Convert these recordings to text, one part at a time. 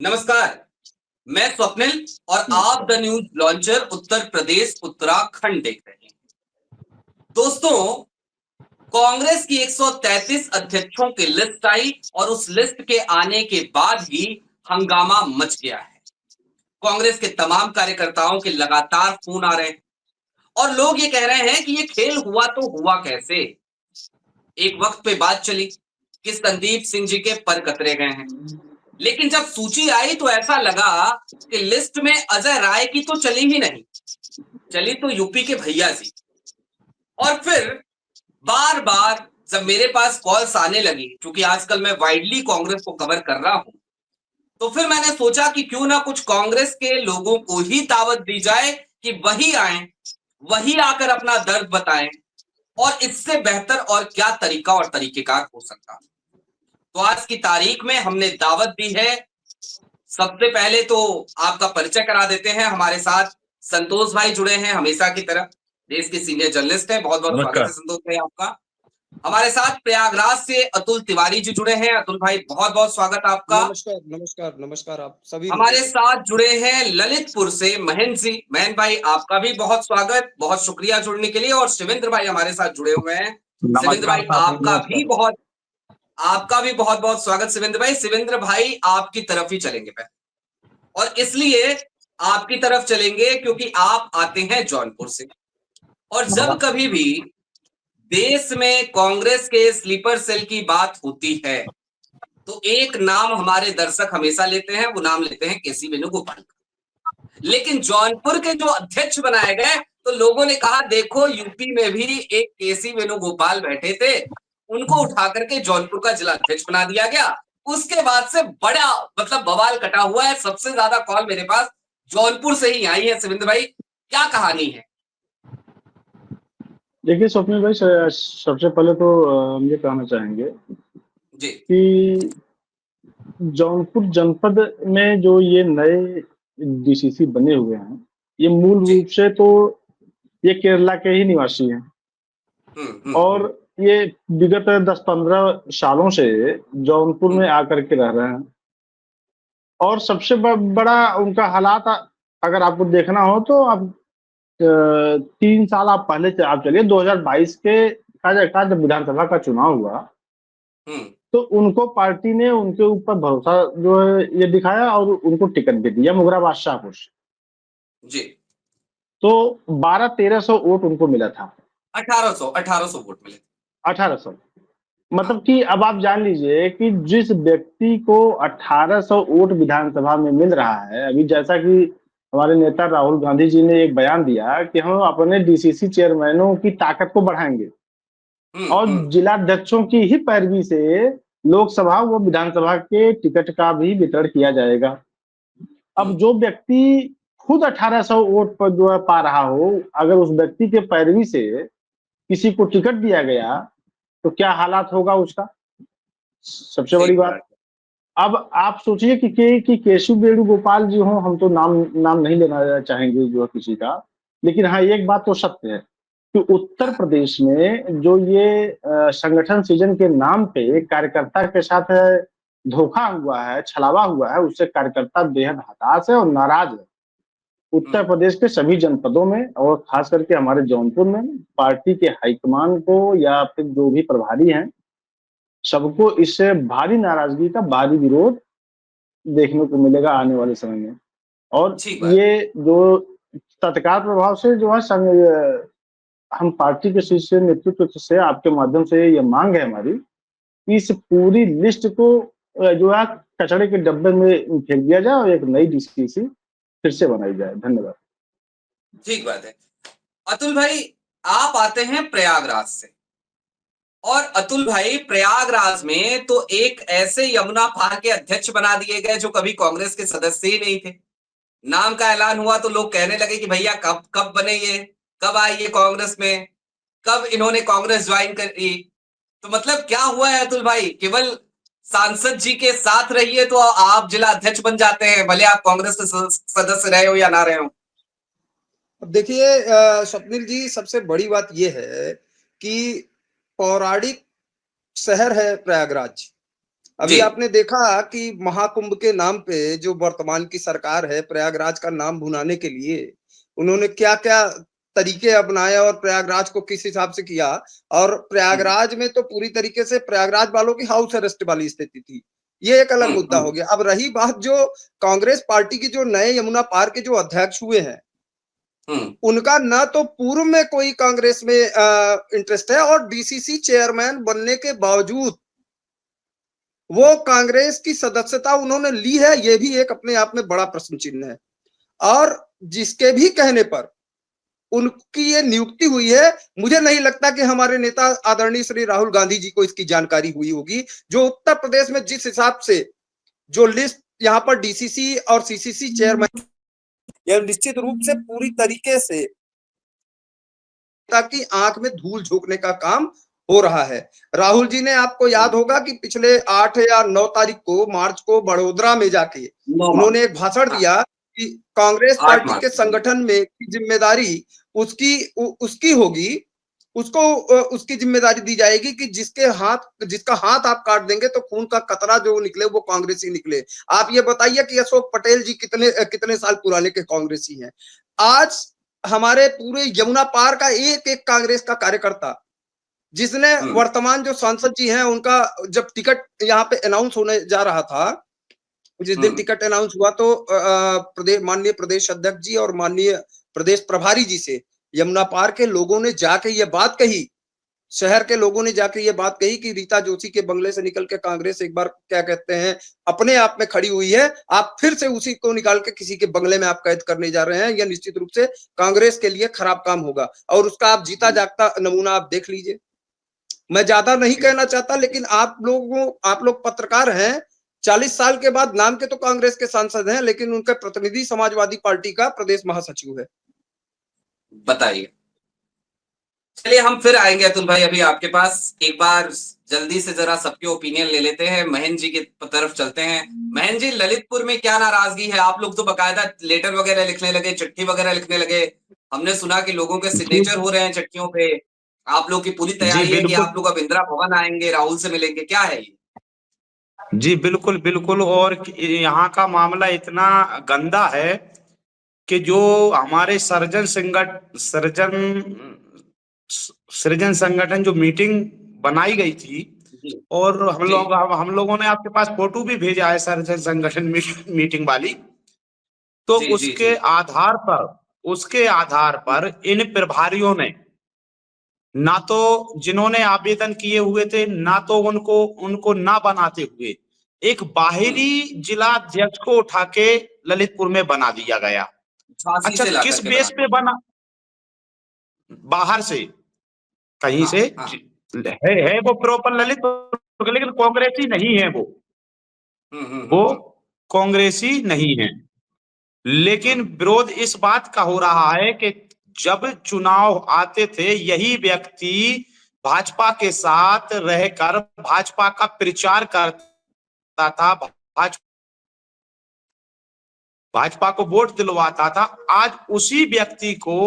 नमस्कार। मैं स्वप्निल और आप the news launcher Uttar Pradesh Uttarakhand देख रहे हैं। दोस्तों, कांग्रेस की 133 अध्यक्षों की लिस्ट आई और उस लिस्ट के आने के बाद ही हंगामा मच गया है। कांग्रेस के तमाम कार्यकर्ताओं के लगातार फोन आ रहे हैं और लोग ये कह रहे हैं कि ये खेल हुआ तो हुआ कैसे। एक वक्त पे बात चली कि संदीप सिंह जी के पर कतरे गए हैं, लेकिन जब सूची आई तो ऐसा लगा कि लिस्ट में अजय राय की तो चली ही नहीं, चली तो यूपी के भैया जी। और फिर बार बार जब मेरे पास कॉल्स आने लगी, क्योंकि आजकल मैं वाइडली कांग्रेस को कवर कर रहा हूं, तो फिर मैंने सोचा कि क्यों ना कुछ कांग्रेस के लोगों को ही दावत दी जाए कि वही आए, वही आकर अपना दर्द बताएं, और इससे बेहतर और क्या तरीका और तरीकेकार हो सकता। तो आज की तारीख में हमने दावत दी है। सबसे पहले तो आपका परिचय करा देते हैं। हमारे साथ संतोष भाई जुड़े हैं, हमेशा की तरह देश के सीनियर जर्नलिस्ट हैं। बहुत बहुत स्वागत नमस्कार। है संतोष भाई आपका। हमारे साथ प्रयागराज से अतुल तिवारी जी जुड़े हैं। अतुल भाई, बहुत बहुत स्वागत आपका। नमस्कार, नमस्कार, नमस्कार आप सभी लोगों हमारे को। साथ जुड़े हैं ललितपुर से महेंद्र जी। महेंद्र भाई, आपका भी बहुत स्वागत, बहुत शुक्रिया जुड़ने के लिए। और शिवेंद्र भाई हमारे साथ जुड़े हुए हैं। शिवेंद्र नमस्कार भाई, साथी, नमस्कार। आपका भी बहुत बहुत स्वागत। शिवेंद्र भाई, शिवेंद्र भाई आपकी तरफ ही चलेंगे पहले, और इसलिए आपकी तरफ चलेंगे क्योंकि आप आते हैं जौनपुर से। और जब कभी भी देश में कांग्रेस के स्लीपर सेल की बात होती है तो एक नाम हमारे दर्शक हमेशा लेते हैं, वो नाम लेते हैं केसी वेणुगोपाल। लेकिन जौनपुर के जो अध्यक्ष बनाए गए तो लोगों ने कहा देखो, यूपी में भी एक केसी वेणुगोपाल बैठे थे, उनको उठा करके जौनपुर का जिला अध्यक्ष बना दिया गया। उसके बाद से बड़ा बवाल कटा हुआ है। सबसे ज्यादा कॉल मेरे पास जौनपुर से ही आई है। शिवेंद्र भाई, क्या कहानी है? देखिए स्वप्निल भाई, सबसे पहले तो हम ये कहना चाहेंगे जी। कि जौनपुर जनपद में जो ये नए डीसीसी बने हुए हैं, ये मूल जी। रूप से तो ये केरला के ही निवासी हैं और ये विगत 10-15 सालों से जौनपुर में आकर के रह रहे हैं। और सबसे बड़ा उनका हालात अगर आपको देखना हो तो आप 3 साल आप पहले आप चलिए 2022 के का जब विधानसभा का चुनाव हुआ तो उनको पार्टी ने उनके ऊपर भरोसा जो है ये दिखाया और उनको टिकट भी दिया मुगराबाद शाहपुर से। जी। तो 1200-1300 वोट उनको मिला था। 1800 वोट मिले। 1800 मतलब हाँ। कि अब आप जान लीजिए कि जिस व्यक्ति को 1800 वोट विधानसभा में मिल रहा है, अभी जैसा कि हमारे नेता राहुल गांधी जी ने एक बयान दिया कि हम अपने डीसीसी चेयरमैनों की ताकत को बढ़ाएंगे और जिलाध्यक्षों की ही पैरवी से लोकसभा व विधानसभा के टिकट का भी वितरण किया जाएगा। अब जो व्यक्ति खुद 1800 वोट पर जो है पा रहा हो, अगर उस व्यक्ति के पैरवी से किसी को टिकट दिया गया तो क्या हालात होगा उसका। सबसे बड़ी बात, अब आप सोचिए कि केशव वेणुगोपाल जी हो, हम तो नाम नहीं लेना चाहेंगे जो है किसी का, लेकिन हाँ एक बात तो सत्य है कि उत्तर प्रदेश में जो ये संगठन सृजन के नाम पे कार्यकर्ता के साथ धोखा हुआ है, छलावा हुआ है, उससे कार्यकर्ता बेहद हताश है और नाराज है। उत्तर प्रदेश के सभी जनपदों में और खास करके हमारे जौनपुर में पार्टी के हाईकमान को या फिर जो भी प्रभारी हैं, सबको इससे भारी नाराजगी का भारी विरोध देखने को मिलेगा आने वाले समय में। और ये जो तत्काल प्रभाव से जो है हम पार्टी के शीर्ष नेतृत्व से आपके माध्यम से ये मांग है हमारी कि इस पूरी लिस्ट को जो है कचरे के डब्बे में फेंक दिया जाए और एक नई डीसीसी फिर से बनाई जाए। धन्यवाद। ठीक बात है। अतुल भाई, आप आते हैं प्रयागराज से, और अतुल भाई प्रयागराज में तो एक ऐसे यमुना पार के अध्यक्ष बना दिए गए जो कभी कांग्रेस के सदस्य ही नहीं थे। नाम का ऐलान हुआ तो लोग कहने लगे कि भैया कब कब बने ये, कब आए ये कांग्रेस में, कब इन्होंने कांग्रेस ज्वाइन करी। तो मतलब क्या हुआ है अतुल भाई? केवल सांसद जी के साथ रहिए तो आप जिला अध्यक्ष बन जाते हैं, भले आप कांग्रेस के सदस्य रहे हो या ना रहे हो। अब देखिए स्वप्निल जी, सबसे बड़ी बात यह है कि पौराणिक शहर है प्रयागराज अभी जी। आपने देखा कि महाकुंभ के नाम पे जो वर्तमान की सरकार है, प्रयागराज का नाम भुनाने के लिए उन्होंने क्या-क्या तरीके अपनाए और प्रयागराज को किस हिसाब से किया। और प्रयागराज में तो पूरी तरीके से प्रयागराज वालों की हाउस अरेस्ट वाली स्थिति थी। ये एक अलग मुद्दा हो गया। अब रही बात जो कांग्रेस पार्टी की जो नए यमुना पार के जो अध्यक्ष हुए हैं, उनका ना तो पूर्व में कोई कांग्रेस में इंटरेस्ट है और डीसीसी चेयरमैन बनने के बावजूद वो कांग्रेस की सदस्यता उन्होंने ली है, ये भी एक अपने आप में बड़ा प्रश्न चिन्ह है। और जिसके भी कहने पर उनकी ये नियुक्ति हुई है, मुझे नहीं लगता कि हमारे नेता आदरणीय श्री राहुल गांधी जी को इसकी जानकारी हुई होगी। जो उत्तर प्रदेश में जिस हिसाब से जो लिस्ट यहाँ पर डीसीसी और सीसीसी चेयरमैन, यह निश्चित रूप से पूरी तरीके से ताकि आंख में धूल झोंकने का काम हो रहा है। राहुल जी ने, आपको याद होगा कि पिछले 8 या 9 तारीख को मार्च को बड़ोदरा में जाके उन्होंने एक भाषण दिया कि कांग्रेस पार्टी के संगठन में जिम्मेदारी उसकी होगी, उसको उसकी जिम्मेदारी दी जाएगी कि जिसका हाथ आप काट देंगे तो खून का कतरा जो निकले वो कांग्रेसी निकले। आप ये बताइए कि अशोक पटेल जी कितने साल पुराने के कांग्रेसी हैं। आज हमारे पूरे यमुना पार का एक एक कांग्रेस का कार्यकर्ता, जिसने वर्तमान जो सांसद जी हैं, उनका जब टिकट यहाँ पे अनाउंस होने जा रहा था, जिस दिन टिकट अनाउंस हुआ तो माननीय प्रदेश अध्यक्ष जी और माननीय प्रदेश प्रभारी जी से यमुना पार के लोगों ने जाके ये बात कही, शहर के लोगों ने जाके ये बात कही कि रीता जोशी के बंगले से निकल के कांग्रेस एक बार क्या कहते हैं अपने आप में खड़ी हुई है, आप फिर से उसी को निकाल के किसी के बंगले में आप कैद करने जा रहे हैं। यह निश्चित रूप से कांग्रेस के लिए खराब काम होगा और उसका आप जीता जागता नमूना आप देख लीजिए। मैं ज्यादा नहीं कहना चाहता, लेकिन आप लोग पत्रकार हैं, 40 साल के बाद नाम के तो कांग्रेस के सांसद हैं, लेकिन उनके प्रतिनिधि समाजवादी पार्टी का प्रदेश महासचिव है। बताइए। चलिए हम फिर आएंगे अतुल भाई अभी आपके पास। एक बार जल्दी से जरा सबके ओपिनियन ले लेते हैं, महेंद्र जी की तरफ चलते हैं। महेंद्र जी, ललितपुर में क्या नाराजगी है? आप लोग तो बकायदा लेटर वगैरह लिखने लगे, चिट्ठी वगैरह लिखने लगे। हमने सुना कि लोगों के सिग्नेचर हो रहे हैं चिट्ठियों पे। आप लोग की पूरी जी तैयारी है कि बिल्कुल। आप लोग अब इंदिरा भवन आएंगे, राहुल से मिलेंगे, क्या है ये? जी बिल्कुल बिल्कुल। और यहाँ का मामला इतना गंदा है कि जो हमारे सृजन संगठन जो मीटिंग बनाई गई थी, जी और जी हम लोगों ने आपके पास फोटो भी भेजा है सर्जन संगठन मीटिंग वाली। तो जी जी जी उसके आधार पर इन प्रभारियों ने ना तो जिन्होंने आवेदन किए हुए थे, ना तो उनको ना बनाते हुए एक बाहरी जिला अध्यक्ष को उठा के ललितपुर में बना दिया गया। झांसी अच्छा, से ला किस करके बेस पे बना? बाहर से कहीं हाँ से हाँ। है वो प्रॉपर ललितपुर, लेकिन कांग्रेसी नहीं है वो। वो हम्म। कांग्रेसी नहीं है। लेकिन विरोध इस बात का हो रहा है कि जब चुनाव आते थे, यही व्यक्ति भाजपा के साथ रहकर भाजपा का प्रचार करता था, भाजपा को वोट दिलवाता था। आज उसी व्यक्ति को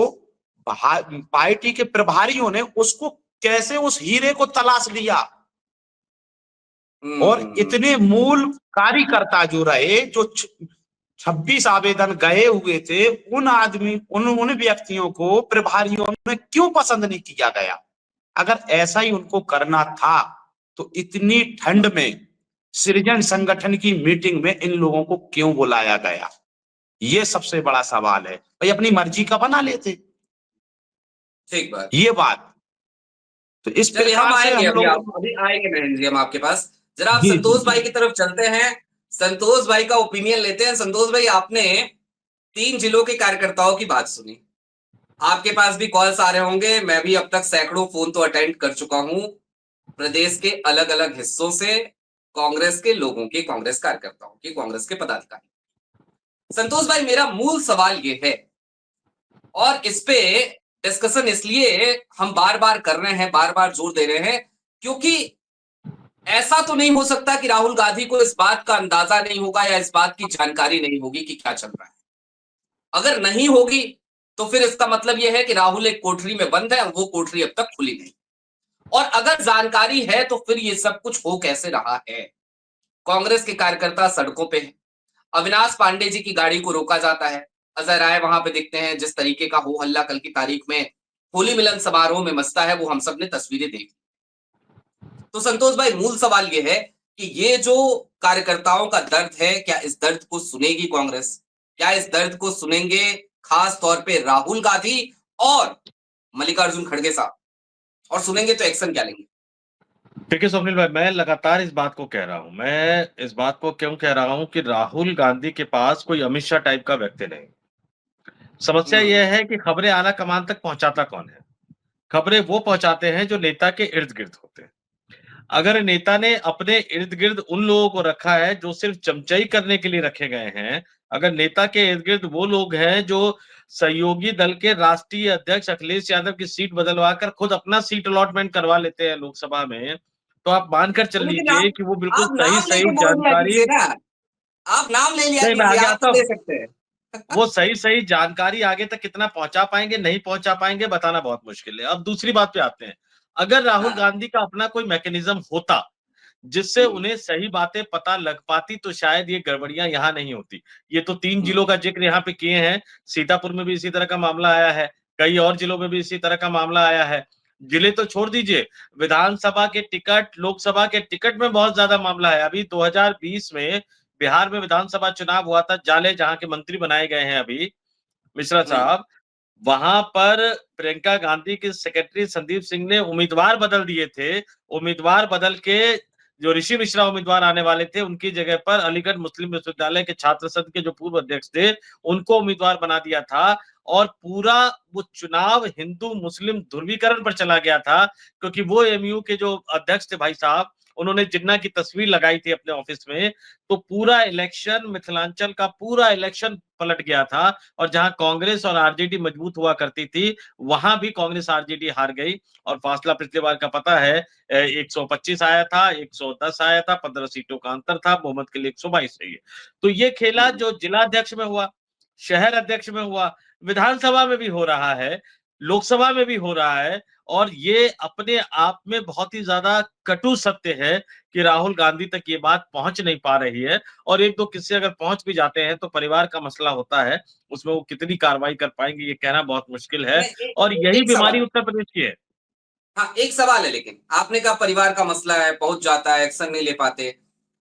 पार्टी के प्रभारियों ने उसको कैसे उस हीरे को तलाश लिया, और इतने मूल कार्यकर्ता जो रहे, जो 26 आवेदन गए हुए थे, उन व्यक्तियों को प्रभारियों ने क्यों पसंद नहीं किया गया? अगर ऐसा ही उनको करना था तो इतनी ठंड में सृजन संगठन की मीटिंग में इन लोगों को क्यों बुलाया गया? ये सबसे बड़ा सवाल है। भाई अपनी मर्जी का बना लेते, ठीक बात। ये बात। तो इस चलिए हम प्रकार से आएंगे, हम लोग अभी आएंगे महेंद्र जी हम आपके पास। जरा आप जी जी संतोष जी भाई की तरफ चलते हैं, संतोष भाई का ओपिनियन लेते हैं। संतोष भाई, आपने 3 जिलों के कार्यकर्ताओं की बात सुनी, आपके पास भी कॉल्स आ रहे होंगे, मैं भी अब तक सैकड़ों फोन तो अटेंड कर चुका हूं प्रदेश के अलग अलग हिस्सों से, कांग्रेस के लोगों के, कांग्रेस कार्यकर्ताओं के, कांग्रेस के पदाधिकारी। संतोष भाई, मेरा मूल सवाल ये है, और इस पे डिस्कशन इसलिए हम बार बार कर रहे हैं, बार बार जोर दे रहे हैं, क्योंकि ऐसा तो नहीं हो सकता कि राहुल गांधी को इस बात का अंदाजा नहीं होगा या इस बात की जानकारी नहीं होगी कि क्या चल रहा है। अगर नहीं होगी तो फिर इसका मतलब यह है कि राहुल एक कोठरी में बंद है, वो कोठरी अब तक खुली नहीं। और अगर जानकारी है तो फिर ये सब कुछ हो कैसे रहा है? कांग्रेस के कार्यकर्ता सड़कों पे हैं। अविनाश पांडे जी की गाड़ी को रोका जाता है। अजय राय वहां पे दिखते हैं। जिस तरीके का हो हल्ला कल की तारीख में होली मिलन समारोह में मचता है, वो हम सब ने तस्वीरें देखी। तो संतोष भाई, मूल सवाल ये है कि ये जो कार्यकर्ताओं का दर्द है, क्या इस दर्द को सुनेगी कांग्रेस? क्या इस दर्द को सुनेंगे खास तौर पे राहुल गांधी और मल्लिकार्जुन खड़गे साहब? और सुनेंगे तो एक्शन क्या लेंगे? देखिए स्वप्निल भाई, मैं लगातार इस बात को कह रहा हूं। मैं इस बात को क्यों कह रहा हूं कि राहुल गांधी के पास कोई अमित शाह टाइप का व्यक्ति नहीं। समस्या यह है कि खबरें आला कमान तक पहुंचाता कौन है? खबरें वो पहुंचाते हैं जो नेता के इर्द गिर्द होते हैं। अगर नेता ने अपने इर्द गिर्द उन लोगों को रखा है जो सिर्फ चमचाई करने के लिए रखे गए हैं, अगर नेता के इर्द गिर्द वो लोग हैं जो सहयोगी दल के राष्ट्रीय अध्यक्ष अखिलेश यादव की सीट बदलवा कर खुद अपना सीट अलॉटमेंट करवा लेते हैं लोकसभा में, तो आप मानकर चल लेकिन लीजिए कि वो बिल्कुल आप सही नाम सही लेके बोल दिया जानकारी। कीजिए ना। आप नाम ले लिया नहीं, मैं कीजिए, आगे आप आता तो दे हूँ। सकते हैं। वो सही सही जानकारी आगे तक कितना पहुंचा पाएंगे, नहीं पहुंचा पाएंगे, बताना बहुत मुश्किल है। अब दूसरी बात पे आते हैं। अगर राहुल हाँ। गांधी का अपना कोई मैकेनिज्म होता जिससे हम्म, उन्हें सही बातें पता लग पाती, तो शायद ये गड़बड़ियां यहां नहीं होती। ये तो 3 हम्म, जिलों का जिक्र यहाँ पे किए हैं। सीतापुर में भी इसी तरह का मामला आया है, कई और जिलों में भी इसी तरह का मामला आया है। जिले तो छोड़ दीजिए, विधानसभा के टिकट, लोकसभा के टिकट में बहुत ज्यादा मामला है। अभी 2020 में बिहार में विधानसभा चुनाव हुआ था, जाले जहां के मंत्री बनाए गए हैं अभी मिश्रा हम्म, साहब, वहां पर प्रियंका गांधी के सेक्रेटरी संदीप सिंह ने उम्मीदवार बदल दिए थे। उम्मीदवार बदल के जो ऋषि मिश्रा उम्मीदवार आने वाले थे, उनकी जगह पर अलीगढ़ मुस्लिम विश्वविद्यालय के छात्र संघ के जो पूर्व अध्यक्ष थे, उनको उम्मीदवार बना दिया था। और पूरा वो चुनाव हिंदू मुस्लिम ध्रुवीकरण पर चला गया था, क्योंकि वो एमयू के जो अध्यक्ष थे भाई साहब, उन्होंने जिन्ना की तस्वीर लगाई थी अपने ऑफिस में, तो पूरा इलेक्शन, मिथिलांचल का पूरा इलेक्शन पलट गया था। और जहां कांग्रेस और आरजेडी मजबूत हुआ करती थी, वहां भी कांग्रेस आरजेडी हार गई। और फासला पिछली बार का पता है, 125 आया था, 110 आया था, 15 सीटों का अंतर था, बहुमत के लिए 122 चाहिए। तो ये खेला हम्म। जो जिला अध्यक्ष में हुआ, शहर अध्यक्ष में हुआ, विधानसभा में भी हो रहा है, लोकसभा में भी हो रहा है। और ये अपने आप में बहुत ही ज्यादा कटु सत्य है कि राहुल गांधी तक ये बात पहुंच नहीं पा रही है। और एक दो किस्से अगर पहुंच भी जाते हैं तो परिवार का मसला होता है, उसमें वो कितनी कार्रवाई कर पाएंगे ये कहना बहुत मुश्किल है। और यही एक बीमारी सवाल। उत्तर प्रदेश की है। हाँ, एक सवाल है, लेकिन आपने कहा परिवार का मसला है, पहुंच जाता है, एक्शन नहीं ले पाते।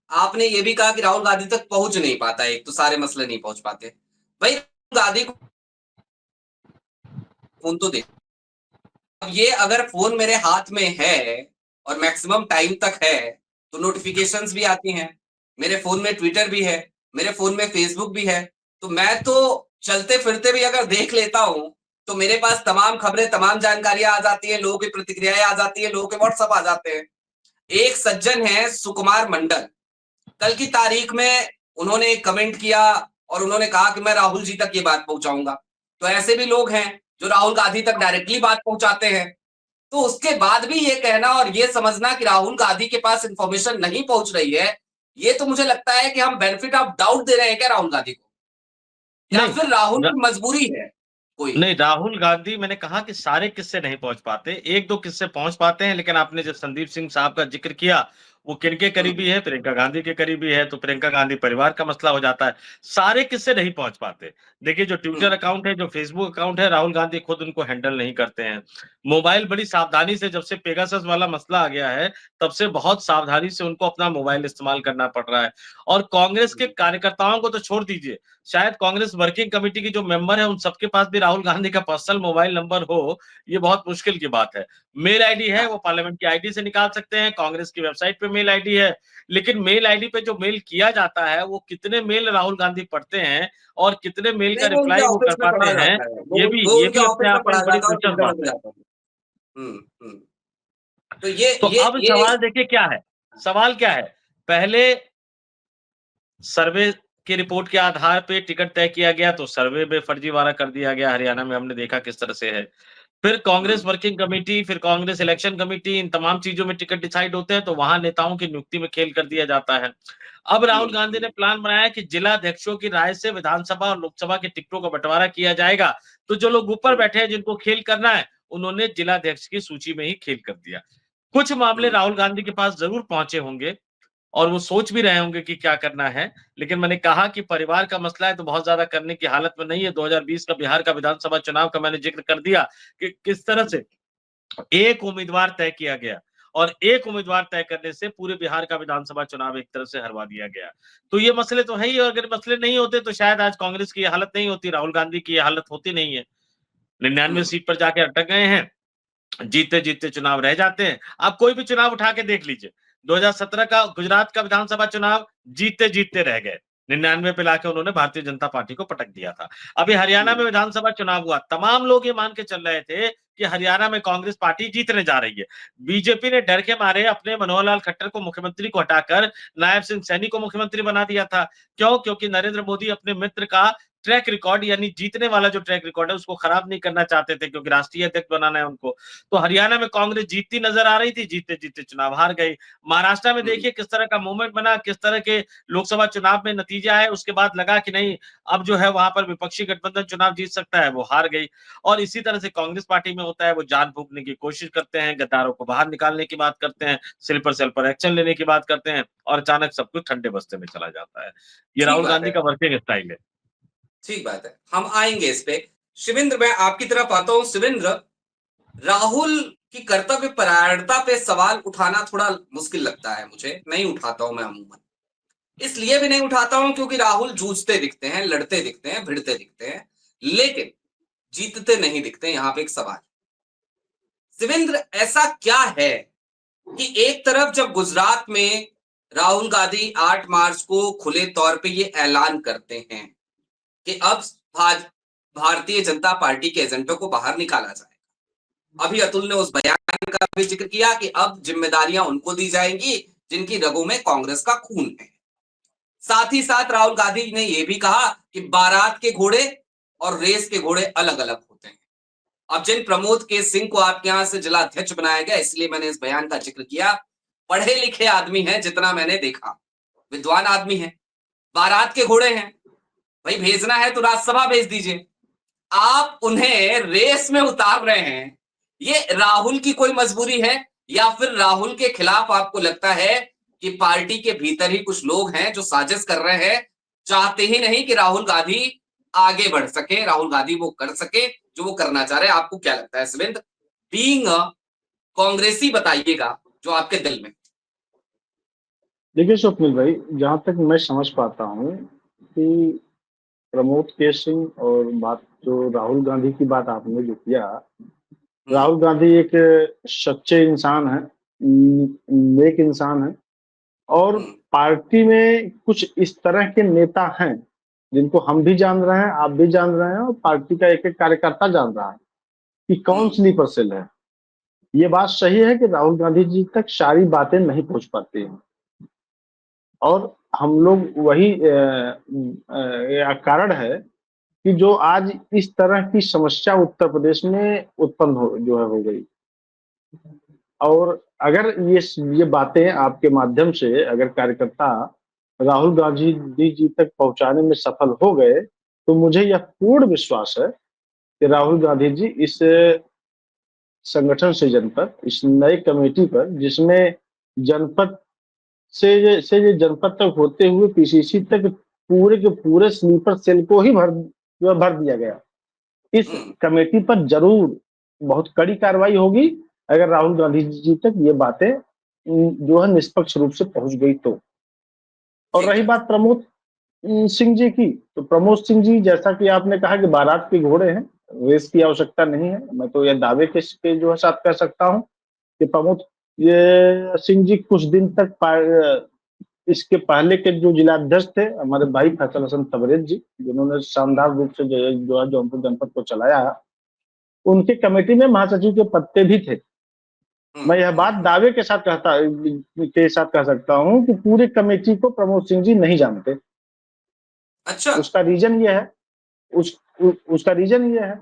आपने ये भी कहा कि राहुल गांधी तक पहुंच नहीं पाता है, एक तो सारे मसले नहीं पहुंच पाते। भाई, राहुल गांधी को फोन तो दे। अब ये अगर फोन मेरे हाथ में है और मैक्सिमम टाइम तक है, तो नोटिफिकेशंस भी आती हैं। मेरे फोन में ट्विटर भी है, मेरे फोन में फेसबुक भी है। तो मैं तो चलते फिरते भी अगर देख लेता हूं, तो मेरे पास तमाम खबरें, तमाम जानकारियां आ जाती है, लोगों की प्रतिक्रियाएं आ जाती है, लोगों के व्हाट्सएप आ जाते हैं। एक सज्जन है सुकुमार मंडल, कल की तारीख में उन्होंने एक कमेंट किया और उन्होंने कहा कि मैं राहुल जी तक ये बात पहुंचाऊंगा। तो ऐसे भी लोग हैं जो राहुल गांधी तक डायरेक्टली बात पहुंचाते हैं। तो उसके बाद भी ये कहना और ये समझना कि राहुल गांधी के पास इंफॉर्मेशन नहीं पहुंच रही है, ये तो मुझे लगता है कि हम बेनिफिट ऑफ डाउट दे रहे हैं क्या राहुल गांधी को, या नहीं, फिर राहुल की मजबूरी है कोई? नहीं, राहुल गांधी, मैंने कहा कि सारे किस्से नहीं पहुंच पाते, एक दो किस्से पहुंच पाते हैं। लेकिन आपने जब संदीप सिंह साहब का जिक्र किया, वो किनके करीबी है? प्रियंका गांधी के करीबी है, तो प्रियंका गांधी परिवार का मसला हो जाता है। सारे किस्से नहीं पहुंच पाते। देखिए, जो ट्विटर अकाउंट है, जो फेसबुक अकाउंट है, राहुल गांधी खुद उनको हैंडल नहीं करते हैं। मोबाइल बड़ी सावधानी से, जब से पेगासस वाला मसला आ गया है, तब से बहुत सावधानी से उनको अपना मोबाइल इस्तेमाल करना पड़ रहा है। और कांग्रेस के कार्यकर्ताओं को तो छोड़ दीजिए, शायद कांग्रेस वर्किंग कमेटी की जो मेंबर है, उन सबके पास भी राहुल गांधी का पर्सनल मोबाइल नंबर हो, ये बहुत मुश्किल की बात है। मेल आईडी है, वो पार्लियामेंट की आईडी से निकाल सकते हैं, कांग्रेस की वेबसाइट पे मेल आईडी है। लेकिन मेल आईडी पे जो मेल किया जाता है, वो कितने मेल राहुल गांधी पढ़ते हैं और कितने मेल का नहीं, वो उनके रिप्लाई वो कर ऑफिस में पाते पढ़ा हैं, जाता है, वो ये उनके भी अपने ऑफिस में आप में पढ़ा एक बड़ी जाता है और दिलचस्प प्रिंटर बात हो है। जाता है। हम्म। तो ये तो ये अब ये सवाल देखिए क्या है, सवाल क्या है? पहले सर्वे की रिपोर्ट के आधार पे टिकट तय किया गया, तो सर्वे में फर्जीवाड़ा कर दिया गया। हरियाणा में हमने देखा किस तरह से है। फिर कांग्रेस वर्किंग कमेटी, फिर कांग्रेस इलेक्शन कमेटी, इन तमाम चीजों में टिकट डिसाइड होते हैं, तो वहां नेताओं की नियुक्ति में खेल कर दिया जाता है। अब राहुल गांधी ने प्लान बनाया कि जिला अध्यक्षों की राय से विधानसभा और लोकसभा के टिकटों का बंटवारा किया जाएगा। तो जो लोग ऊपर बैठे हैं, जिनको खेल करना है, उन्होंने जिला अध्यक्ष की सूची में ही खेल कर दिया। कुछ मामले राहुल गांधी के पास जरूर पहुंचे होंगे, और वो सोच भी रहे होंगे कि क्या करना है। लेकिन मैंने कहा कि परिवार का मसला है तो बहुत ज्यादा करने की हालत में नहीं है। 2020 का बिहार का विधानसभा चुनाव का मैंने जिक्र कर दिया कि किस तरह से एक उम्मीदवार तय किया गया और एक उम्मीदवार तय करने से पूरे बिहार का विधानसभा चुनाव एक तरह से हरवा दिया गया। तो ये मसले तो है ही, और अगर मसले नहीं होते तो शायद आज कांग्रेस की ये हालत नहीं होती, राहुल गांधी की ये हालत होती नहीं है। 99 सीट पर जाके अटक गए हैं, जीते जीते चुनाव रह जाते हैं। आप कोई भी चुनाव उठा के देख लीजिए, 2017 का गुजरात का विधानसभा चुनाव जीते जीते रह गए, 99 पे लाके उन्होंने भारतीय जनता पार्टी को पटक दिया था। अभी हरियाणा में विधानसभा चुनाव हुआ, तमाम लोग ये मान के चल रहे थे कि हरियाणा में कांग्रेस पार्टी जीतने जा रही है। बीजेपी ने डर के मारे अपने मनोहर लाल खट्टर को मुख्यमंत्री को हटाकर नायब सिंह सैनी को मुख्यमंत्री बना दिया था। क्यों? क्योंकि नरेंद्र मोदी अपने मित्र का ट्रैक रिकॉर्ड, यानी जीतने वाला जो ट्रैक रिकॉर्ड है उसको खराब नहीं करना चाहते थे, क्योंकि राष्ट्रीय अध्यक्ष बनाना है उनको। तो हरियाणा में कांग्रेस जीतती नजर आ रही थी, जीते जीते चुनाव हार गई। महाराष्ट्र में देखिए किस तरह का मूवमेंट बना, किस तरह के लोकसभा चुनाव में नतीजा है, उसके बाद लगा कि नहीं अब जो है वहां पर विपक्षी गठबंधन चुनाव जीत सकता है, वो हार गई। और इसी तरह से कांग्रेस पार्टी में होता है, वो जान फूंकने की कोशिश करते हैं, गद्दारों को बाहर निकालने की बात करते हैं, स्लीपर सेल पर एक्शन लेने की बात करते हैं, और अचानक सब कुछ ठंडे बस्ते में चला जाता है। ये ठीक राहुल बात गांधी है, का वर्किंग स्टाइल है। ठीक बात है, हम आएंगे इस पे। शिवेंद्र, मैं आपकी तरफ आता हूं। शिवेंद्र, राहुल की कर्तव्य परायणता पे सवाल उठाना थोड़ा मुश्किल लगता है मुझे, नहीं उठाता हूं मैं अमूमन। इसलिए भी नहीं उठाता हूं क्योंकि राहुल जूझते दिखते हैं, लड़ते दिखते हैं, भिड़ते दिखते हैं, लेकिन जीतते नहीं दिखते। यहां पे एक सवाल, शिवेंद्र, ऐसा क्या है कि एक तरफ जब गुजरात में राहुल गांधी 8 मार्च को खुले तौर पे ये ऐलान करते हैं कि अब भारतीय जनता पार्टी के एजेंटों को बाहर निकाला जाएगा। अभी अतुल ने उस बयान का भी जिक्र किया कि अब जिम्मेदारियां उनको दी जाएंगी जिनकी रगों में कांग्रेस का खून है। साथ ही साथ राहुल गांधी ने यह भी कहा कि बारात के घोड़े और रेस के घोड़े अलग अलग होते हैं। अब जिन प्रमोद के सिंह को आपके यहां से जिला अध्यक्ष बनाया गया, इसलिए मैंने इस बयान का जिक्र किया, पढ़े लिखे आदमी हैं जितना मैंने देखा, विद्वान आदमी हैं, बारात के घोड़े हैं, भाई भेजना है तो राज्यसभा भेज दीजिए। आप उन्हें रेस में उतार रहे हैं, ये राहुल की कोई मजबूरी है या फिर राहुल के खिलाफ आपको लगता है कि पार्टी के भीतर ही कुछ लोग हैं जो साजिश कर रहे हैं, चाहते ही नहीं कि राहुल गांधी आगे बढ़ सके, राहुल गांधी वो कर सके जो वो करना चाह रहे हैं? आपको क्या लगता है शिवेंद्र, बीइंग कांग्रेसी, बताइएगा जो आपके दिल में। देखिए स्वप्निल भाई, जहां तक मैं समझ पाता हूँ कि प्रमोद के सिंह और बात जो राहुल गांधी की बात आपने जो किया, राहुल गांधी एक सच्चे इंसान है, नेक इंसान है, और पार्टी में कुछ इस तरह के नेता हैं जिनको हम भी जान रहे हैं, आप भी जान रहे हैं, और पार्टी का एक एक कार्यकर्ता जान रहा है कि कौन स्लीपर सेल है। ये बात सही है कि राहुल गांधी जी तक सारी बातें नहीं पहुंच पाती हैं, और हम लोग वही कारण है कि जो आज इस तरह की समस्या उत्तर प्रदेश में उत्पन्न हो गई। और अगर ये बातें आपके माध्यम से अगर कार्यकर्ता राहुल गांधी जी तक पहुंचाने में सफल हो गए, तो मुझे यह पूर्ण विश्वास है कि राहुल गांधी जी इस संगठन सृजन पर, इस नए कमेटी पर, जिसमें जनपद से ये जनपद तक होते हुए पीसीसी तक पूरे के पूरे स्लीपर सेल को ही भर दिया गया, इस कमेटी पर जरूर बहुत कड़ी कार्रवाई होगी अगर राहुल गांधी जी तक ये बातें जो है निष्पक्ष रूप से पहुंच गई तो। और रही बात प्रमोद सिंह जी की, तो प्रमोद सिंह जी, जैसा कि आपने कहा कि बारात के घोड़े हैं, रेस की आवश्यकता नहीं है। मैं तो यह दावे के जो है साथ कह सकता हूं कि प्रमोद ये सिंह जी कुछ दिन तक इसके पहले के जो जिलाध्यक्ष थे हमारे भाई फैसल हसन तबरेज जी, जिन्होंने शानदार रूप से जो है जौनपुर जनपद को चलाया, उनके कमेटी में महासचिव के पद पे भी थे। मैं यह बात दावे के साथ कह सकता हूं कि पूरे कमेटी को प्रमोद सिंह जी नहीं जानते। अच्छा, उसका रीजन ये है, उसका रीजन ये है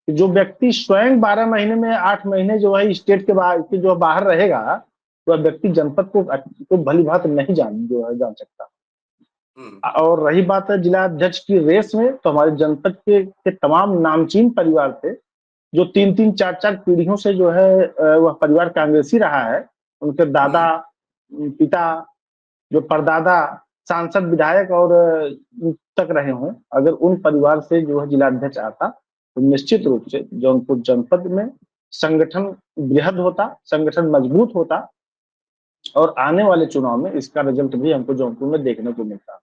कि जो व्यक्ति स्वयं 12 महीने में 8 महीने जो है स्टेट के जो बाहर रहेगा, वह व्यक्ति जनपद को भली भांति नहीं जान सकता। और रही बात है जिला अध्यक्ष की रेस में, तो हमारे जनपद के तमाम नामचीन परिवार थे जो 3-3, 4-4 पीढ़ियों से जो है वह परिवार कांग्रेसी रहा है। उनके दादा, पिता, जो परदादा सांसद विधायक और तक रहे हों, अगर उन परिवार से जो है जिलाध्यक्ष आता तो निश्चित रूप से जौनपुर जनपद में संगठन बृहद होता, संगठन मजबूत होता और आने वाले चुनाव में इसका रिजल्ट भी हमको जौनपुर में देखने को मिलता।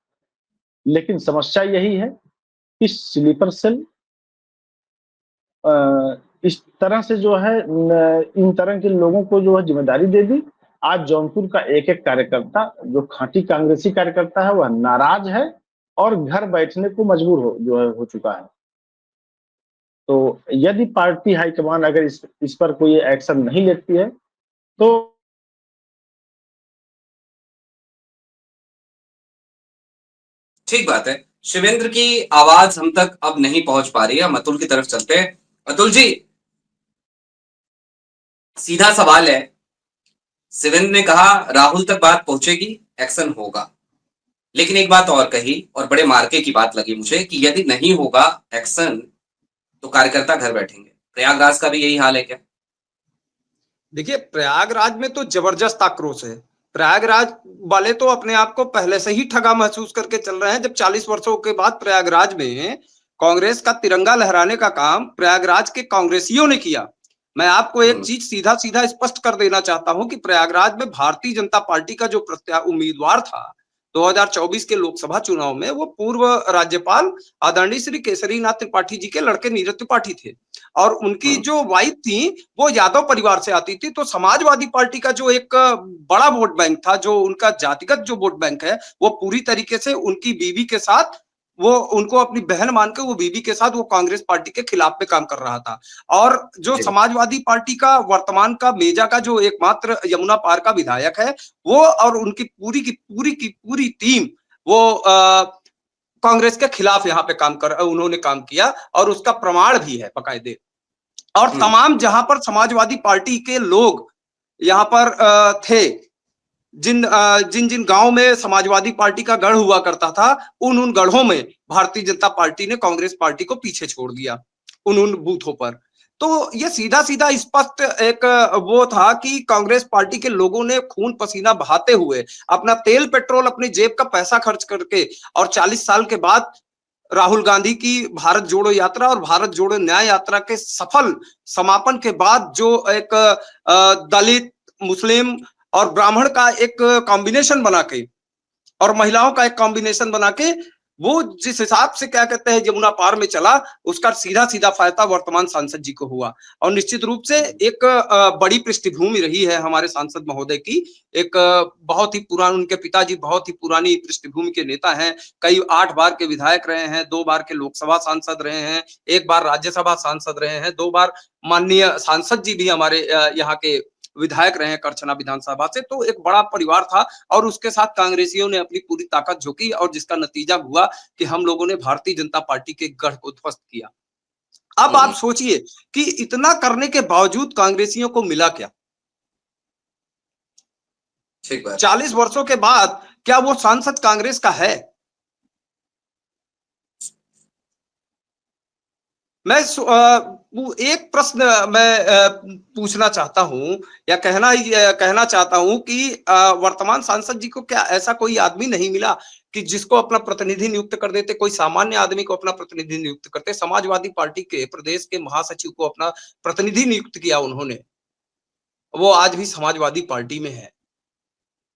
लेकिन समस्या यही है कि स्लीपर सेल इस तरह से जो है इन तरह के लोगों को जो है जिम्मेदारी दे दी। आज जौनपुर का एक एक कार्यकर्ता जो खांटी कांग्रेसी कार्यकर्ता है वह नाराज है और घर बैठने को मजबूर हो चुका है। तो यदि पार्टी हाईकमान अगर इस पर कोई एक्शन नहीं लेती है तो ठीक बात है। शिवेंद्र की आवाज हम तक अब नहीं पहुंच पा रही है, हम अतुल की तरफ चलते हैं। अतुल जी, सीधा सवाल है, शिवेंद्र ने कहा राहुल तक बात पहुंचेगी, एक्शन होगा, लेकिन एक बात और कही और बड़े मार्के की बात लगी मुझे कि यदि नहीं होगा एक्शन तो कार्यकर्ता घर बैठेंगे। प्रयागराज का भी यही हाल है क्या? देखिए, प्रयागराज में तो जबरदस्त आक्रोश है। प्रयागराज वाले तो अपने आप को पहले से ही ठगा महसूस करके चल रहे हैं। जब 40 वर्षों के बाद प्रयागराज में कांग्रेस का तिरंगा लहराने का काम प्रयागराज के कांग्रेसियों ने किया। मैं आपको एक चीज सीधा सीधा स्पष्ट कर देना चाहता हूं कि प्रयागराज में भारतीय जनता पार्टी का जो उम्मीदवार था 2024 के लोकसभा चुनाव में, वो पूर्व राज्यपाल आदरणीय श्री केसरीनाथ त्रिपाठी जी के लड़के नीरज त्रिपाठी थे और उनकी जो वाइफ थी वो यादव परिवार से आती थी। तो समाजवादी पार्टी का जो एक बड़ा वोट बैंक था, जो उनका जातिगत जो वोट बैंक है, वो पूरी तरीके से उनकी बीवी के साथ, वो उनको अपनी बहन मान के वो बीवी के साथ वो कांग्रेस पार्टी के खिलाफ में काम कर रहा था। और जो समाजवादी पार्टी का वर्तमान का मेजा का जो एकमात्र यमुना पार का विधायक है, वो और उनकी पूरी टीम वो कांग्रेस के खिलाफ यहाँ पे उन्होंने काम किया और उसका प्रमाण भी है बाकायदे। और तमाम जहां पर समाजवादी पार्टी के लोग यहाँ पर थे, जिन गांव में समाजवादी पार्टी का गढ़ हुआ करता था, उन गढ़ों में भारतीय जनता पार्टी ने कांग्रेस पार्टी को पीछे छोड़ दिया उन बूथों पर। तो ये सीधा सीधा स्पष्ट एक वो था कि कांग्रेस पार्टी के लोगों ने खून पसीना बहाते हुए अपना तेल पेट्रोल अपनी जेब का पैसा खर्च करके और 40 साल के बाद राहुल गांधी की भारत जोड़ो यात्रा और भारत जोड़ो न्याय यात्रा के सफल समापन के बाद जो एक दलित, मुस्लिम और ब्राह्मण का एक कॉम्बिनेशन बना के और महिलाओं का एक कॉम्बिनेशन बना के वो जिस हिसाब से क्या कहते हैं यमुना पार में चला, उसका सीधा सीधा फायदा वर्तमान सांसद जी को हुआ। और निश्चित रूप से एक बड़ी पृष्ठभूमि रही है हमारे सांसद महोदय की। एक बहुत ही पुराने, उनके पिताजी बहुत ही पुरानी पृष्ठभूमि के नेता हैं, कई 8 बार के विधायक रहे हैं, 2 बार के लोकसभा सांसद रहे हैं, 1 बार राज्यसभा सांसद रहे हैं, 2 बार माननीय सांसद जी भी हमारे यहाँ के विधायक रहे हैं करछना विधानसभा से। तो एक बड़ा परिवार था और उसके साथ कांग्रेसियों ने अपनी पूरी ताकत झोंकी और जिसका नतीजा हुआ कि हम लोगों ने भारतीय जनता पार्टी के गढ़ को ध्वस्त किया। अब आप सोचिए कि इतना करने के बावजूद कांग्रेसियों को मिला क्या? 40 वर्षों के बाद क्या वो सांसद कांग्रेस का है? मैं एक प्रश्न मैं पूछना चाहता हूं या कहना चाहता हूं कि वर्तमान सांसद जी को क्या ऐसा कोई आदमी नहीं मिला कि जिसको अपना प्रतिनिधि नियुक्त कर देते, कोई सामान्य आदमी को अपना प्रतिनिधि नियुक्त करते? समाजवादी पार्टी के प्रदेश के महासचिव को अपना प्रतिनिधि नियुक्त किया उन्होंने, वो आज भी समाजवादी पार्टी में है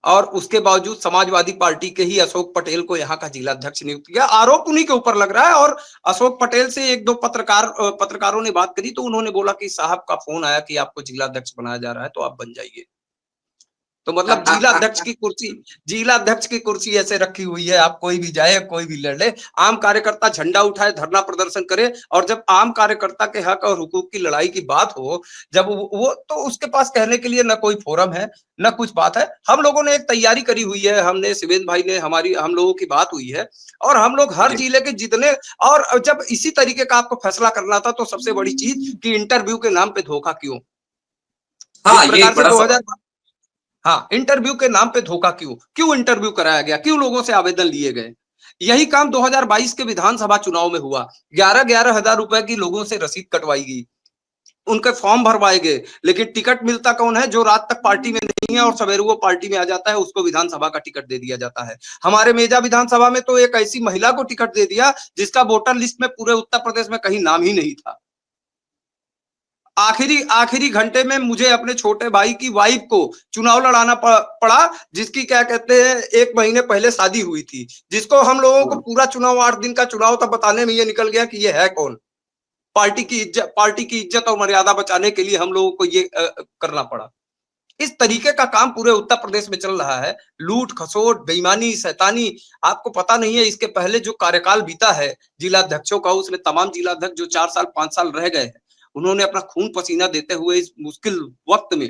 और उसके बावजूद समाजवादी पार्टी के ही अशोक पटेल को यहाँ का जिलाध्यक्ष नियुक्त किया। आरोप उन्हीं के ऊपर लग रहा है। और अशोक पटेल से 1-2 पत्रकारों ने बात करी तो उन्होंने बोला कि साहब का फोन आया कि आपको जिलाध्यक्ष बनाया जा रहा है तो आप बन जाइए। तो मतलब जिलाध्यक्ष की कुर्सी ऐसे रखी हुई है, आप कोई भी जाए कोई भी लड़ ले, आम कार्यकर्ता झंडा उठाए, धरना प्रदर्शन करे और जब आम कार्यकर्ता के हक और हुकूक की लड़ाई की बात हो, जब वो तो उसके पास कहने के लिए न कोई फोरम है न कुछ बात है। हम लोगों ने एक तैयारी करी हुई है, हमने शिवेंद्र भाई ने हम लोगों की बात हुई है और हम लोग हर जिले के जितने, और जब इसी तरीके का आपको फैसला करना था तो सबसे बड़ी चीज कि इंटरव्यू के नाम पे धोखा क्यों? इंटरव्यू के नाम पे धोखा क्यों इंटरव्यू कराया गया, क्यों लोगों से आवेदन लिए गए? यही काम 2022 के विधानसभा चुनाव में हुआ। 11,000 रुपए की लोगों से रसीद कटवाई गई। उनके फॉर्म भरवाए गए, लेकिन टिकट मिलता कौन है? जो रात तक पार्टी में नहीं है और सवेरे वो पार्टी में आ जाता है, उसको विधानसभा का टिकट दे दिया जाता है। हमारे मेजा विधानसभा में तो एक ऐसी महिला को टिकट दे दिया जिसका वोटर लिस्ट में पूरे उत्तर प्रदेश में कहीं नाम ही नहीं था। आखिरी घंटे में मुझे अपने छोटे भाई की वाइफ को चुनाव लड़ाना पड़ा, जिसकी क्या कहते हैं 1 महीने पहले शादी हुई थी, जिसको हम लोगों को पूरा चुनाव 8 दिन का चुनाव था बताने में ये निकल गया कि ये है कौन। पार्टी की इज्जत और मर्यादा बचाने के लिए हम लोगों को ये करना पड़ा। इस तरीके का काम पूरे उत्तर प्रदेश में चल रहा है। लूट खसोट, बेईमानी, शैतानी। आपको पता नहीं है इसके पहले जो कार्यकाल बीता है जिलाध्यक्षों का, उसमें तमाम जिलाध्यक्ष जो 4 साल 5 साल रह गए हैं, उन्होंने अपना खून पसीना देते हुए इस मुश्किल वक्त में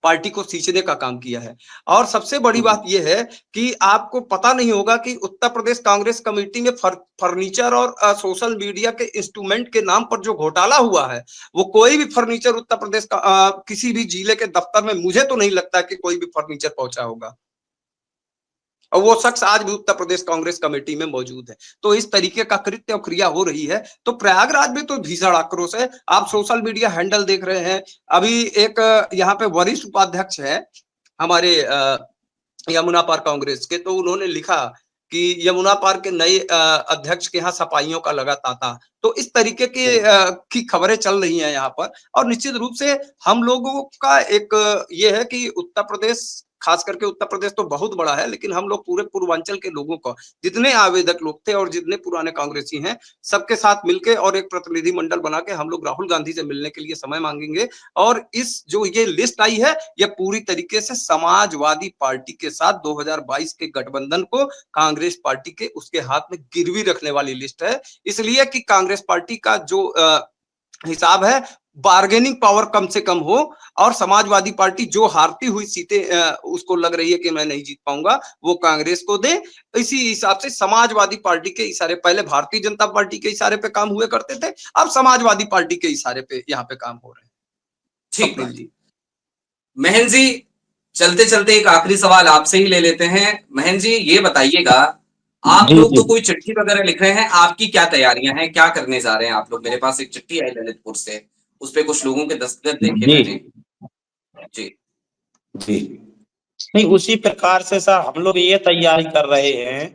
पार्टी को सींचने का काम किया है। और सबसे बड़ी बात यह है कि आपको पता नहीं होगा कि उत्तर प्रदेश कांग्रेस कमेटी में फर्नीचर और सोशल मीडिया के इंस्ट्रूमेंट के नाम पर जो घोटाला हुआ है, वो कोई भी फर्नीचर उत्तर प्रदेश का किसी भी जिले के दफ्तर में मुझे तो नहीं लगता कि कोई भी फर्नीचर पहुंचा होगा, और वो शख्स आज भी उत्तर प्रदेश कांग्रेस कमेटी में मौजूद है। तो इस तरीके का कृत्य और क्रिया हो रही है। तो प्रयागराज में तो भीषण आक्रोश है। आप सोशल मीडिया हैंडल देख रहे हैं, अभी एक यहाँ पे वरिष्ठ उपाध्यक्ष है हमारे यमुना पार कांग्रेस के, तो उन्होंने लिखा कि यमुना पार के नए अध्यक्ष के यहाँ सफाइयों का लगा तांता। तो इस तरीके की खबरें चल रही हैं यहाँ पर। और निश्चित रूप से हम लोगों का एक ये है कि उत्तर प्रदेश, खास करके उत्तर प्रदेश तो बहुत बड़ा है, लेकिन हम लोग पूरे पूर्वांचल के लोगों को, जितने आवेदक लोग थे और जितने पुराने कांग्रेसी हैं, सबके साथ मिलके और एक प्रतिनिधि मंडल बना के हम लोग राहुल गांधी से मिलने के लिए समय मांगेंगे। और इस जो ये लिस्ट आई है, ये पूरी तरीके से समाजवादी पार्टी के साथ 2022 के गठबंधन को कांग्रेस पार्टी के उसके हाथ में गिरवी रखने वाली लिस्ट है। इसलिए कि कांग्रेस पार्टी का जो हिसाब है, बार्गेनिंग पावर कम से कम हो, और समाजवादी पार्टी जो हारती हुई सीटें उसको लग रही है कि मैं नहीं जीत पाऊंगा, वो कांग्रेस को दे। इसी हिसाब से समाजवादी पार्टी के इशारे, पहले भारतीय जनता पार्टी के इशारे पे काम हुए करते थे, अब समाजवादी पार्टी के इशारे पे यहाँ पे काम हो रहे हैं। ठीक है जी। महन जी, चलते चलते एक आखिरी सवाल आपसे ही ले लेते हैं। महन जी, ये बताइएगा, आप लोग तो कोई चिट्ठी वगैरह लिख रहे हैं, आपकी क्या तैयारियां हैं, क्या करने जा रहे हैं आप लोग? मेरे पास एक चिट्ठी आई ललितपुर से, उस पे कुछ लोगों के दस्तखत देखे मैंने। जी जी, नहीं, उसी प्रकार से सर हम लोग ये तैयारी कर रहे हैं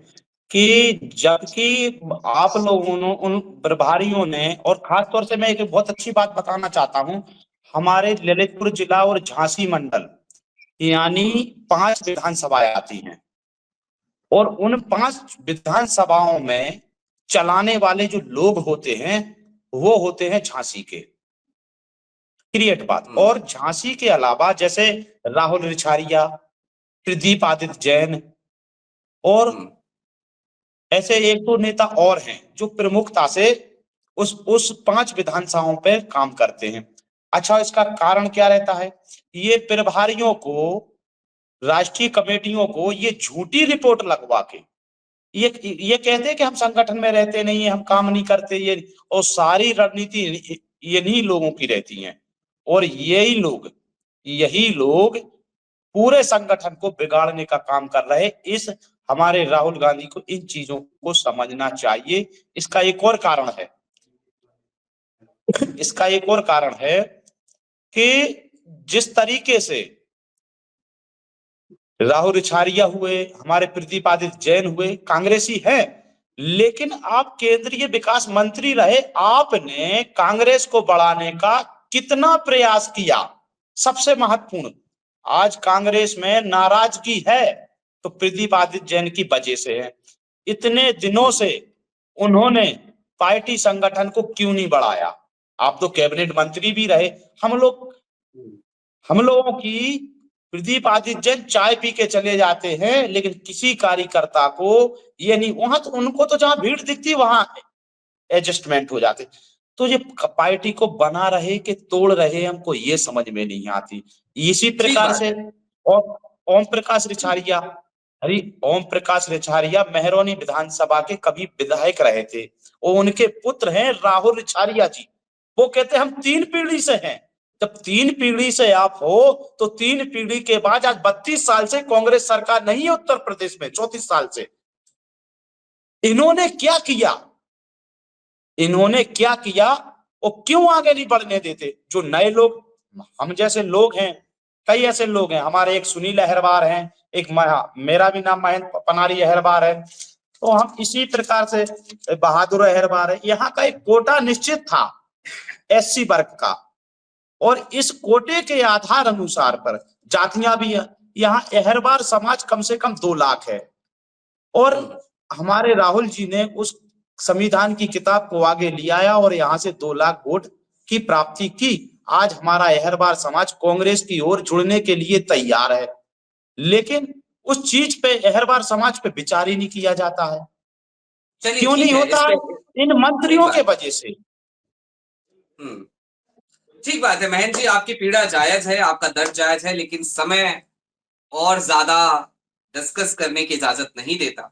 कि जबकि आप लोगों ने, उन प्रभारियों ने, और खासतौर से मैं एक बहुत अच्छी बात बताना चाहता हूं, हमारे ललितपुर जिला और झांसी मंडल यानी 5 विधानसभाएं आती हैं, और उन 5 विधानसभाओं में चलाने वाले जो लोग होते हैं वो होते हैं झांसी के। क्रिएट बात। और झांसी के अलावा जैसे राहुल रिछारिया, प्रदीप आदित्य जैन और ऐसे 1-2 नेता और हैं जो प्रमुखता से उस 5 विधानसभाओं पे काम करते हैं। अच्छा, इसका कारण क्या रहता है? ये प्रभारियों को, राष्ट्रीय कमेटियों को ये झूठी रिपोर्ट लगवा के ये कहते हैं कि हम संगठन में रहते नहीं है, हम काम नहीं करते, ये, और सारी रणनीति इन्हीं लोगों की रहती है, और यही लोग पूरे संगठन को बिगाड़ने का काम कर रहे हैं। इस हमारे राहुल गांधी को इन चीजों को समझना चाहिए। इसका एक और कारण है कि जिस तरीके से राहुल रिछारिया हुए, हमारे प्रदीप आदित्य जैन हुए, कांग्रेसी हैं, लेकिन आप केंद्रीय विकास मंत्री रहे, आपने कांग्रेस को बढ़ाने का कितना प्रयास किया? सबसे महत्वपूर्ण, आज कांग्रेस में नाराजगी है तो प्रदीप आदित्य जैन की वजह से है। इतने दिनों से उन्होंने पार्टी संगठन को क्यों नहीं बढ़ाया? आप तो कैबिनेट मंत्री भी रहे। हम लोगों की प्रदीप आदित्य जैन चाय पी के चले जाते हैं, लेकिन किसी कार्यकर्ता को ये नहीं, वहां तो उनको तो जहां भीड़ दिखती वहां एडजस्टमेंट हो जाते। तो ये पार्टी को बना रहे कि तोड़ रहे, हमको ये समझ में नहीं आती। इसी प्रकार से ओम प्रकाश रिछारिया मेहरौनी विधानसभा के कभी विधायक रहे थे, और उनके पुत्र हैं राहुल रिछारिया जी। वो कहते हैं हम 3 पीढ़ी से हैं। जब 3 पीढ़ी से आप हो तो 3 पीढ़ी के बाद आज 32 साल से कांग्रेस सरकार नहीं है उत्तर प्रदेश में, 34 साल से। इन्होंने क्या किया? वो क्यों आगे नहीं बढ़ने देते? जो नए लोग, हम जैसे लोग हैं, कई ऐसे लोग हैं, हमारे एक सुनील अहरवार हैं, एक मेरा भी नाम महेंद्र पनारी अहरवार है, तो हम इसी प्रकार से बहादुर अहरवार है। यहाँ का एक कोटा निश्चित था एससी वर्ग का, और इस कोटे के आधार अनुसार पर जातियां भी है। यहाँ अहरवार समाज कम से कम 2 लाख है, और हमारे राहुल जी ने उस संविधान की किताब को आगे ले आया और यहाँ से 2 लाख वोट की प्राप्ति की। आज हमारा अहरवार समाज कांग्रेस की ओर जुड़ने के लिए तैयार है, लेकिन उस चीज पे अहरवार समाज पे विचार ही नहीं किया जाता है। चलिए, क्यों ठीक नहीं है, होता है? इन मंत्रियों के वजह से। ठीक बात है महेंद्र जी, आपकी पीड़ा जायज है, आपका दर्द जायज है, लेकिन समय और ज्यादा डिस्कस करने की इजाजत नहीं देता।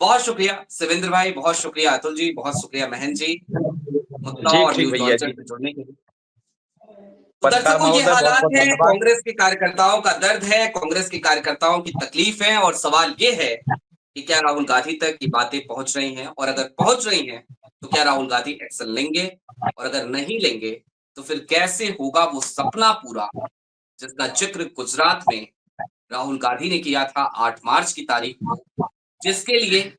बहुत शुक्रिया शिवेंद्र भाई, बहुत शुक्रिया अतुल जी, बहुत शुक्रिया महेंद्र जी मुद्दा और न्यूज लॉन्चर से जुड़ने के लिए। तो दर्शकों, ये हालात है, कांग्रेस के कार्यकर्ताओं का दर्द है, कांग्रेस के कार्यकर्ताओं की तकलीफ है, और सवाल ये है कि क्या राहुल गांधी तक ये बातें पहुंच रही हैं, और अगर पहुंच रही हैं तो क्या राहुल गांधी एक्शन लेंगे, और अगर नहीं लेंगे तो फिर कैसे होगा वो सपना पूरा जिसका जिक्र गुजरात में राहुल गांधी ने किया था 8 मार्च की तारीख को, जिसके लिए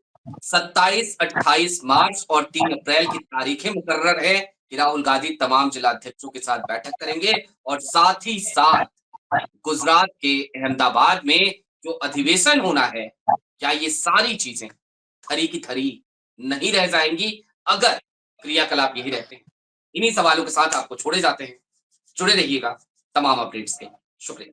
27, 28 मार्च और 3 अप्रैल की तारीखें मुकर्रर है कि राहुल गांधी तमाम जिला अध्यक्षों के साथ बैठक करेंगे, और साथ ही साथ गुजरात के अहमदाबाद में जो अधिवेशन होना है, क्या ये सारी चीजें खरी की खरी नहीं रह जाएंगी अगर क्रियाकलाप यही रहते हैं? इन्हीं सवालों के साथ आपको छोड़े जाते हैं। जुड़े रहिएगा तमाम अपडेट्स के। शुक्रिया।